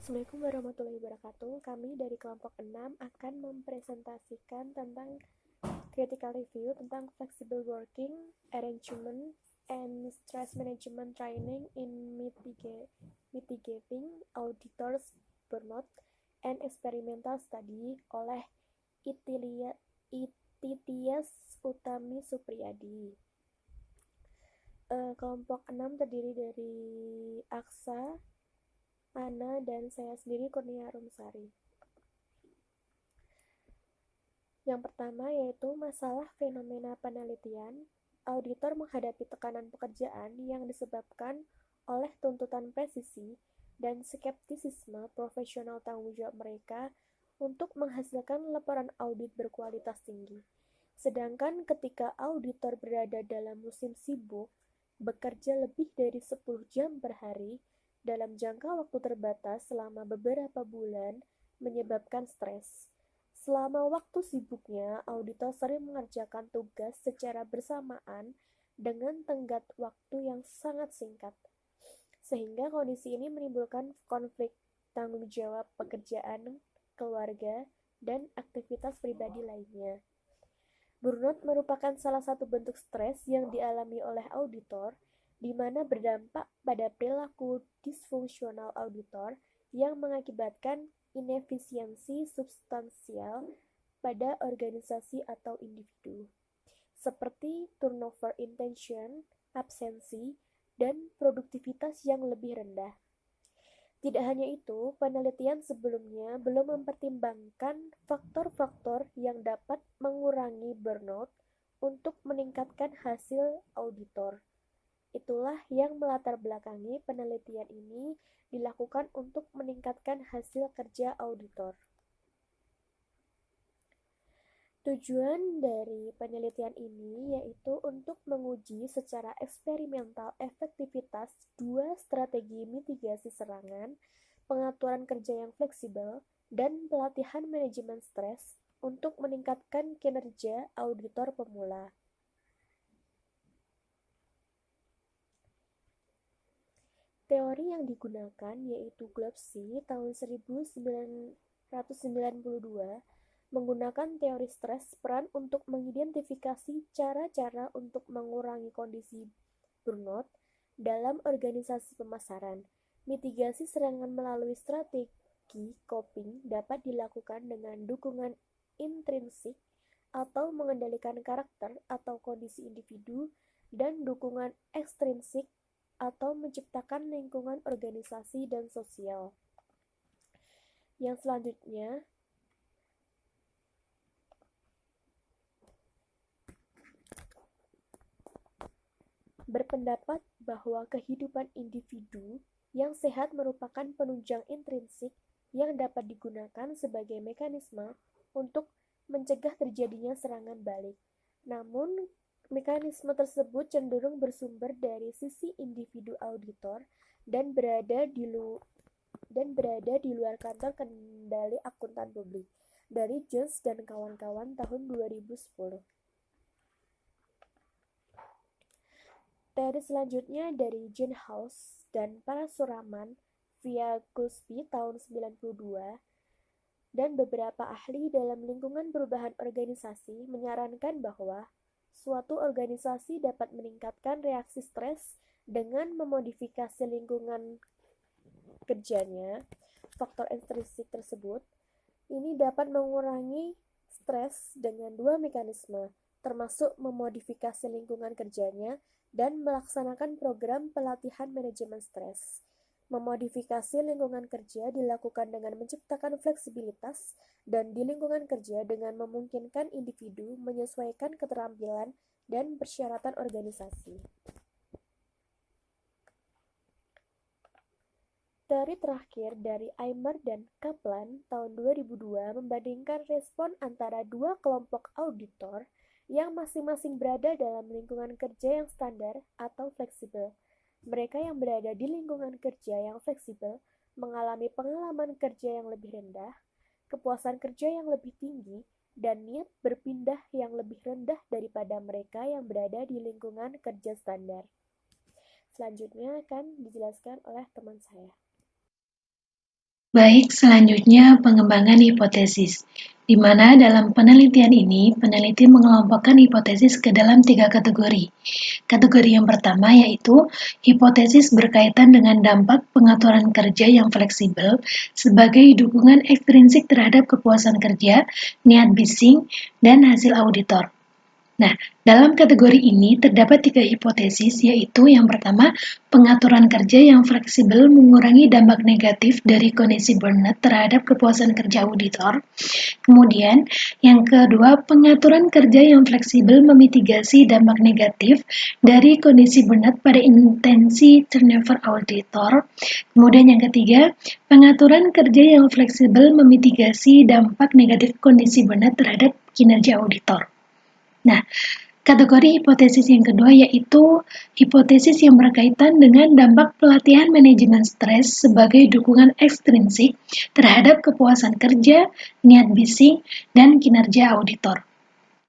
Assalamualaikum warahmatullahi wabarakatuh. Kami dari kelompok 6 akan mempresentasikan tentang critical review tentang flexible working arrangement and stress management training in mitigating auditors burnout and experimental study oleh Ititias Utami Supriyadi. Kelompok 6 terdiri dari Aksa, Ana, dan saya sendiri Kurnia Rumsari. Yang pertama yaitu masalah fenomena penelitian. Auditor menghadapi tekanan pekerjaan yang disebabkan oleh tuntutan presisi dan skeptisisme profesional tanggung jawab mereka untuk menghasilkan laporan audit berkualitas tinggi. Sedangkan ketika auditor berada dalam musim sibuk, bekerja lebih dari 10 jam per hari dalam jangka waktu terbatas selama beberapa bulan menyebabkan stres. Selama waktu sibuknya, auditor sering mengerjakan tugas secara bersamaan dengan tenggat waktu yang sangat singkat. Sehingga kondisi ini menimbulkan konflik tanggung jawab pekerjaan, keluarga, dan aktivitas pribadi lainnya. Burnout merupakan salah satu bentuk stres yang dialami oleh auditor, di mana berdampak pada perilaku disfungsional auditor yang mengakibatkan inefisiensi substansial pada organisasi atau individu, seperti turnover intention, absensi, dan produktivitas yang lebih rendah. Tidak hanya itu, penelitian sebelumnya belum mempertimbangkan faktor-faktor yang dapat mengurangi burnout untuk meningkatkan hasil auditor. Itulah yang melatar belakangi penelitian ini dilakukan untuk meningkatkan hasil kerja auditor. Tujuan dari penelitian ini yaitu untuk menguji secara eksperimental efektivitas dua strategi mitigasi serangan, pengaturan kerja yang fleksibel, dan pelatihan manajemen stres untuk meningkatkan kinerja auditor pemula. Teori yang digunakan yaitu Globsy tahun 1992 menggunakan teori stres peran untuk mengidentifikasi cara-cara untuk mengurangi kondisi burnout dalam organisasi pemasaran. Mitigasi serangan melalui strategi coping dapat dilakukan dengan dukungan intrinsik atau mengendalikan karakter atau kondisi individu dan dukungan ekstrinsik atau menciptakan lingkungan organisasi dan sosial. Yang selanjutnya, berpendapat bahwa kehidupan individu yang sehat merupakan penunjang intrinsik yang dapat digunakan sebagai mekanisme untuk mencegah terjadinya serangan balik. Namun, mekanisme tersebut cenderung bersumber dari sisi individu auditor dan berada di luar kantor kendali akuntan publik, dari Jones dan kawan-kawan tahun 2010. Teori selanjutnya dari John House dan Parasuraman via Gillespie tahun 92 dan beberapa ahli dalam lingkungan perubahan organisasi menyarankan bahwa suatu organisasi dapat meningkatkan reaksi stres dengan memodifikasi lingkungan kerjanya. Faktor intrinsik tersebut ini dapat mengurangi stres dengan dua mekanisme, termasuk memodifikasi lingkungan kerjanya dan melaksanakan program pelatihan manajemen stres. Memodifikasi lingkungan kerja dilakukan dengan menciptakan fleksibilitas dan di lingkungan kerja dengan memungkinkan individu menyesuaikan keterampilan dan persyaratan organisasi. Teori terakhir dari Eimer dan Kaplan tahun 2002 membandingkan respon antara dua kelompok auditor yang masing-masing berada dalam lingkungan kerja yang standar atau fleksibel. Mereka yang berada di lingkungan kerja yang fleksibel mengalami pengalaman kerja yang lebih rendah, kepuasan kerja yang lebih tinggi, dan niat berpindah yang lebih rendah daripada mereka yang berada di lingkungan kerja standar. Selanjutnya akan dijelaskan oleh teman saya. Baik, selanjutnya pengembangan hipotesis, di mana dalam penelitian ini, peneliti mengelompokkan hipotesis ke dalam 3 kategori. Kategori yang pertama yaitu hipotesis berkaitan dengan dampak pengaturan kerja yang fleksibel sebagai dukungan ekstrinsik terhadap kepuasan kerja, niat bising, dan hasil auditor. Nah, dalam kategori ini terdapat 3 hipotesis, yaitu yang pertama, pengaturan kerja yang fleksibel mengurangi dampak negatif dari kondisi burnout terhadap kepuasan kerja auditor. Kemudian, yang kedua, pengaturan kerja yang fleksibel memitigasi dampak negatif dari kondisi burnout pada intensi turnover auditor. Kemudian yang ketiga, pengaturan kerja yang fleksibel memitigasi dampak negatif kondisi burnout terhadap kinerja auditor. Nah, kategori hipotesis yang kedua yaitu hipotesis yang berkaitan dengan dampak pelatihan manajemen stres sebagai dukungan ekstrinsik terhadap kepuasan kerja, niat bising, dan kinerja auditor.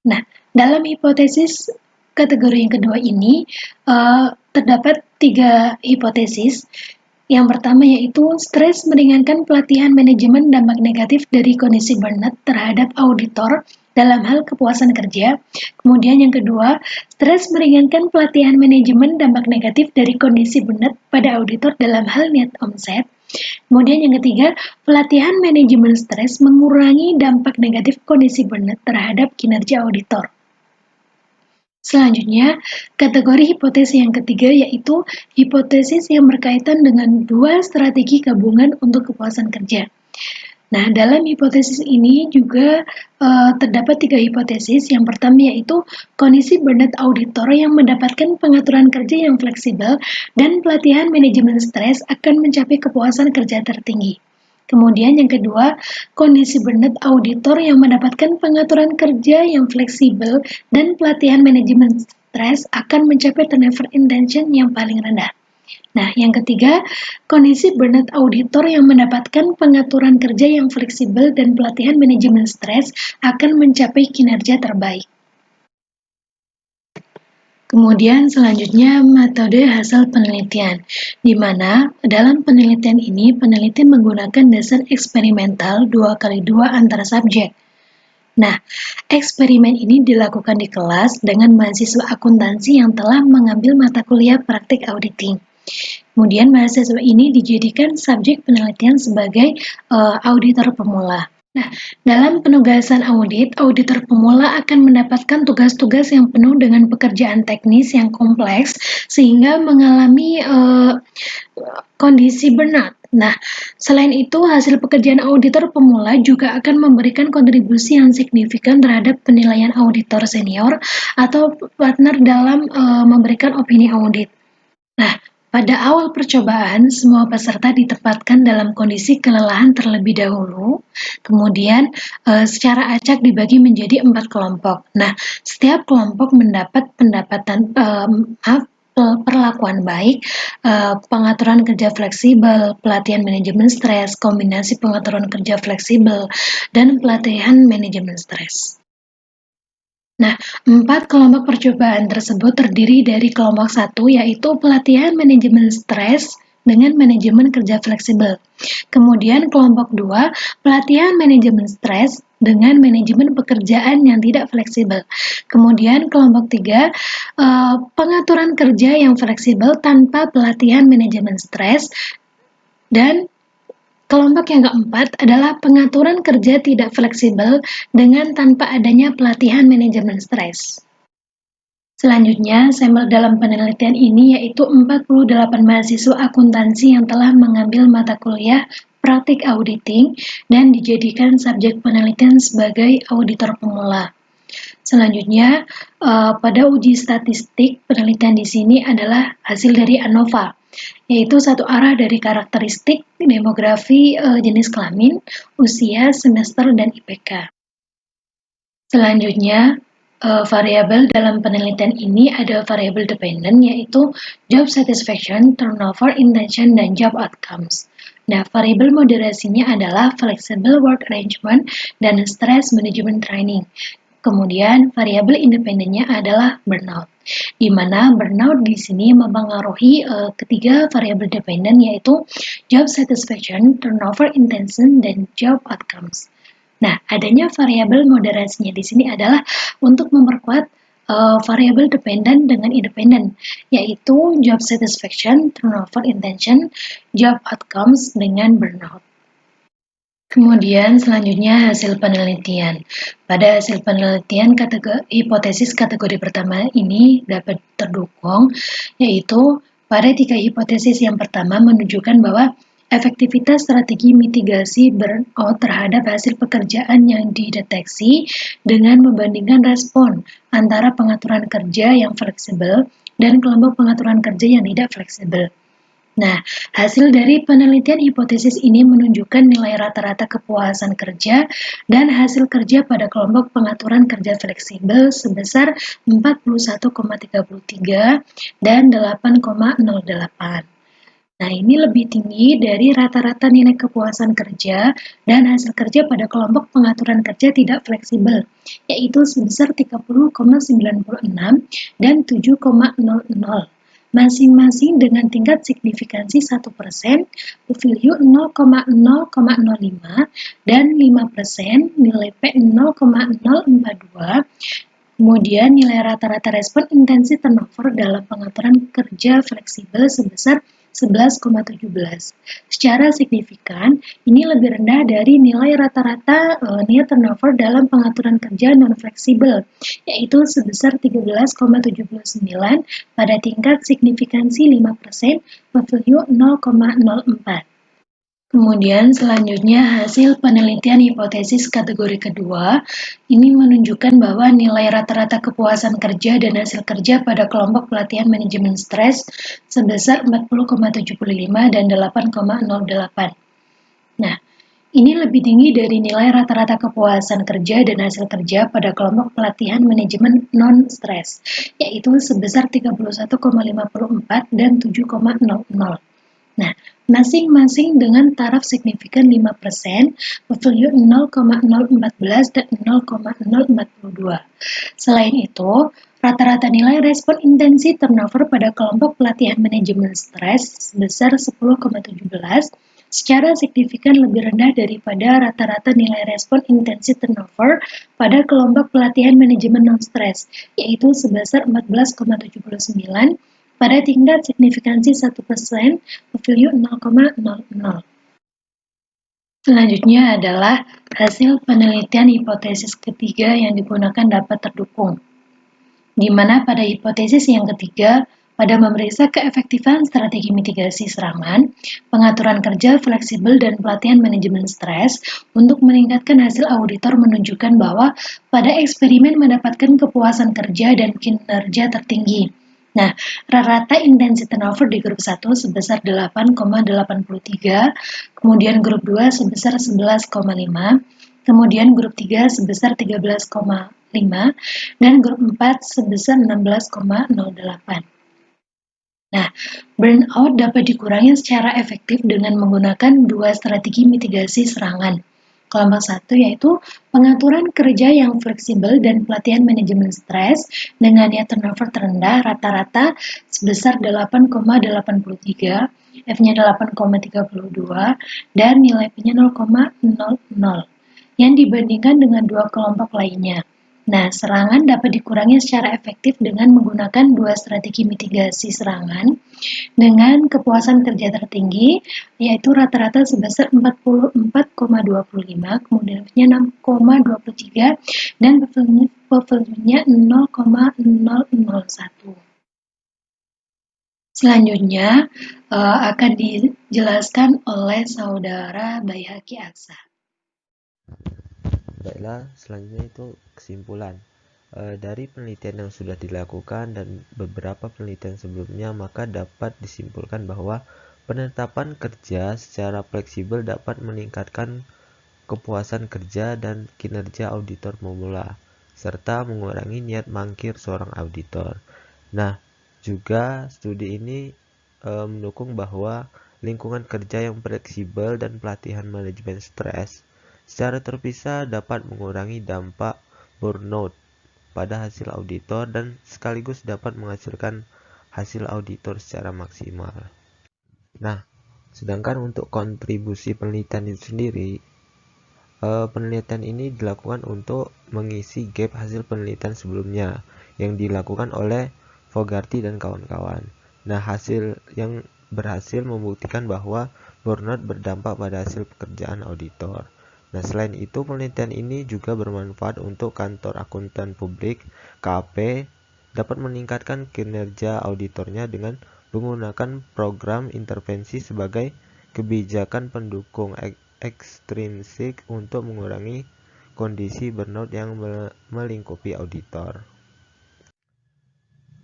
Nah, dalam hipotesis kategori yang kedua ini terdapat 3 hipotesis. Yang pertama yaitu stres meringankan pelatihan manajemen dampak negatif dari kondisi burnout terhadap auditor dalam hal kepuasan kerja. Kemudian yang kedua, stres meringankan pelatihan manajemen dampak negatif dari kondisi burnout pada auditor dalam hal niat omset. Kemudian yang ketiga, pelatihan manajemen stres mengurangi dampak negatif kondisi burnout terhadap kinerja auditor. Selanjutnya, kategori hipotesis yang ketiga yaitu hipotesis yang berkaitan dengan 2 strategi gabungan untuk kepuasan kerja. Nah, dalam hipotesis ini juga terdapat 3 hipotesis. Yang pertama yaitu kondisi burnout auditor yang mendapatkan pengaturan kerja yang fleksibel dan pelatihan manajemen stres akan mencapai kepuasan kerja tertinggi. Kemudian yang kedua, kondisi burnout auditor yang mendapatkan pengaturan kerja yang fleksibel dan pelatihan manajemen stres akan mencapai turnover intention yang paling rendah. Nah, yang ketiga, kondisi burnout auditor yang mendapatkan pengaturan kerja yang fleksibel dan pelatihan manajemen stres akan mencapai kinerja terbaik. Kemudian selanjutnya metode hasil penelitian, di mana dalam penelitian ini peneliti menggunakan dasar eksperimental 2x2 antara subjek. Nah, eksperimen ini dilakukan di kelas dengan mahasiswa akuntansi yang telah mengambil mata kuliah praktik auditing. Kemudian mahasiswa ini dijadikan subjek penelitian sebagai auditor pemula. Nah, dalam penugasan audit, auditor pemula akan mendapatkan tugas-tugas yang penuh dengan pekerjaan teknis yang kompleks sehingga mengalami kondisi burnout. Nah, selain itu, hasil pekerjaan auditor pemula juga akan memberikan kontribusi yang signifikan terhadap penilaian auditor senior atau partner dalam memberikan opini audit. Nah, pada awal percobaan, semua peserta ditempatkan dalam kondisi kelelahan terlebih dahulu. Kemudian, secara acak dibagi menjadi 4 kelompok. Nah, setiap kelompok mendapat perlakuan baik, pengaturan kerja fleksibel, pelatihan manajemen stres, kombinasi pengaturan kerja fleksibel, dan pelatihan manajemen stres. Nah, 4 kelompok percobaan tersebut terdiri dari kelompok 1 yaitu pelatihan manajemen stres dengan manajemen kerja fleksibel. Kemudian kelompok 2, pelatihan manajemen stres dengan manajemen pekerjaan yang tidak fleksibel. Kemudian kelompok 3, pengaturan kerja yang fleksibel tanpa pelatihan manajemen stres. Dan kelompok yang keempat adalah pengaturan kerja tidak fleksibel dengan tanpa adanya pelatihan manajemen stres. Selanjutnya, sampel dalam penelitian ini yaitu 48 mahasiswa akuntansi yang telah mengambil mata kuliah praktik auditing dan dijadikan subjek penelitian sebagai auditor pemula. Selanjutnya, pada uji statistik, penelitian di sini adalah hasil dari ANOVA, yaitu satu arah dari karakteristik, demografi, jenis kelamin, usia, semester, dan IPK. Selanjutnya, variabel dalam penelitian ini ada variabel dependent, yaitu job satisfaction, turnover, intention, dan job outcomes. Nah, variabel moderasinya adalah flexible work arrangement dan stress management training. Kemudian variabel independennya adalah burnout, di mana burnout di sini mempengaruhi ketiga variabel dependen yaitu job satisfaction, turnover intention, dan job outcomes. Nah, adanya variabel moderasinya di sini adalah untuk memperkuat variabel dependen dengan independen, yaitu job satisfaction, turnover intention, job outcomes dengan burnout. Kemudian selanjutnya hasil penelitian. Pada hasil penelitian hipotesis kategori pertama ini dapat terdukung, yaitu pada 3 hipotesis yang pertama menunjukkan bahwa efektivitas strategi mitigasi burnout terhadap hasil pekerjaan yang dideteksi dengan membandingkan respon antara pengaturan kerja yang fleksibel dan kelompok pengaturan kerja yang tidak fleksibel. Nah, hasil dari penelitian hipotesis ini menunjukkan nilai rata-rata kepuasan kerja dan hasil kerja pada kelompok pengaturan kerja fleksibel sebesar 41,33 dan 8,08. Nah, ini lebih tinggi dari rata-rata nilai kepuasan kerja dan hasil kerja pada kelompok pengaturan kerja tidak fleksibel, yaitu sebesar 30,96 dan 7,00, masing-masing dengan tingkat signifikansi 1%, p-value 0,0,05, dan 5%, nilai P 0,042. Kemudian nilai rata-rata respon intensi turnover dalam pengaturan kerja fleksibel sebesar 11,17. Secara signifikan, ini lebih rendah dari nilai rata-rata nilai turnover dalam pengaturan kerja non-fleksibel, yaitu sebesar 13,79 pada tingkat signifikansi 5%, p-value 0,04. Kemudian selanjutnya hasil penelitian hipotesis kategori kedua ini menunjukkan bahwa nilai rata-rata kepuasan kerja dan hasil kerja pada kelompok pelatihan manajemen stres sebesar 40,75 dan 8,08. Nah, ini lebih tinggi dari nilai rata-rata kepuasan kerja dan hasil kerja pada kelompok pelatihan manajemen non-stres, yaitu sebesar 31,54 dan 7,00. Nah, masing-masing dengan taraf signifikan 5%, p-value 0,014 dan 0,042. Selain itu, rata-rata nilai respon intensi turnover pada kelompok pelatihan manajemen stres sebesar 10,17 secara signifikan lebih rendah daripada rata-rata nilai respon intensi turnover pada kelompok pelatihan manajemen non-stres, yaitu sebesar 14,79 pada tingkat signifikansi 1%, p-value 0,00. Selanjutnya adalah hasil penelitian hipotesis ketiga yang digunakan dapat terdukung, di mana pada hipotesis yang ketiga, pada memeriksa keefektifan strategi mitigasi serangan, pengaturan kerja fleksibel dan pelatihan manajemen stres untuk meningkatkan hasil auditor menunjukkan bahwa pada eksperimen mendapatkan kepuasan kerja dan kinerja tertinggi. Nah, rata intensi turnover di grup 1 sebesar 8,83, kemudian grup 2 sebesar 11,5, kemudian grup 3 sebesar 13,5, dan grup 4 sebesar 16,08. Nah, burnout dapat dikurangi secara efektif dengan menggunakan dua strategi mitigasi serangan. Kelompok 1 yaitu pengaturan kerja yang fleksibel dan pelatihan manajemen stres dengan nilai turnover terendah rata-rata sebesar 8,83, F-nya 8,32, dan nilai P-nya 0,00 yang dibandingkan dengan dua kelompok lainnya. Nah, serangan dapat dikurangi secara efektif dengan menggunakan dua strategi mitigasi serangan dengan kepuasan kerja tertinggi, yaitu rata-rata sebesar 44,25, kemudian F-nya 6,23, dan p-value-nya 0,001. Selanjutnya akan dijelaskan oleh Saudara Baihaqi Aksa. Baiklah, selanjutnya itu kesimpulan. Dari penelitian yang sudah dilakukan dan beberapa penelitian sebelumnya, maka dapat disimpulkan bahwa penetapan kerja secara fleksibel dapat meningkatkan kepuasan kerja dan kinerja auditor pemula, serta mengurangi niat mangkir seorang auditor. Nah, juga studi ini mendukung bahwa lingkungan kerja yang fleksibel dan pelatihan manajemen stres secara terpisah dapat mengurangi dampak burnout pada hasil auditor dan sekaligus dapat menghasilkan hasil auditor secara maksimal. Nah, sedangkan untuk kontribusi penelitian itu sendiri, penelitian ini dilakukan untuk mengisi gap hasil penelitian sebelumnya yang dilakukan oleh Fogarty dan kawan-kawan. Nah, hasil yang berhasil membuktikan bahwa burnout berdampak pada hasil pekerjaan auditor. Nah, selain itu penelitian ini juga bermanfaat untuk kantor akuntan publik (KAP) dapat meningkatkan kinerja auditornya dengan menggunakan program intervensi sebagai kebijakan pendukung ekstrinsik untuk mengurangi kondisi burnout yang melingkupi auditor.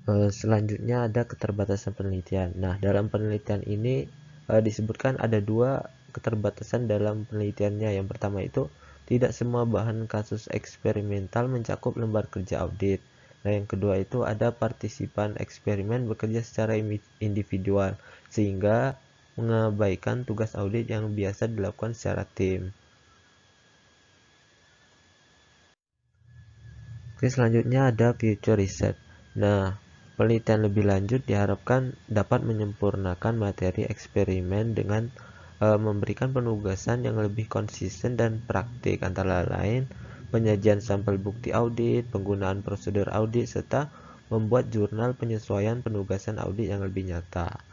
Selanjutnya ada keterbatasan penelitian. Nah, dalam penelitian ini disebutkan ada dua keterbatasan dalam penelitiannya. Yang pertama itu tidak semua bahan kasus eksperimental mencakup lembar kerja audit. Nah, yang kedua itu ada partisipan eksperimen bekerja secara individual sehingga mengabaikan tugas audit yang biasa dilakukan secara tim. Oke, selanjutnya ada future research. Nah, penelitian lebih lanjut diharapkan dapat menyempurnakan materi eksperimen dengan memberikan penugasan yang lebih konsisten dan praktik, antara lain penyajian sampel bukti audit, penggunaan prosedur audit, serta membuat jurnal penyesuaian penugasan audit yang lebih nyata.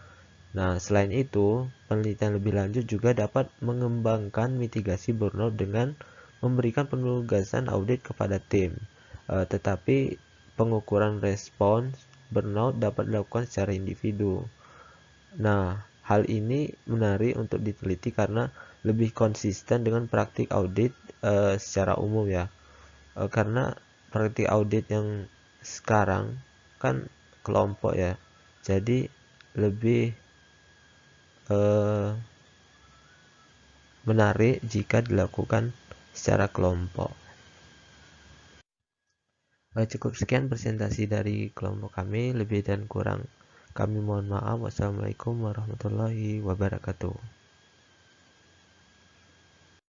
Nah, selain itu, penelitian lebih lanjut juga dapat mengembangkan mitigasi burnout dengan memberikan penugasan audit kepada tim. Tetapi pengukuran respons burnout dapat dilakukan secara individu. Nah, hal ini menarik untuk diteliti karena lebih konsisten dengan praktik audit secara umum ya. Karena praktik audit yang sekarang kan kelompok ya. Jadi lebih menarik jika dilakukan secara kelompok. Cukup sekian presentasi dari kelompok kami, lebih dan kurang kami mohon maaf. Wassalamualaikum warahmatullahi wabarakatuh.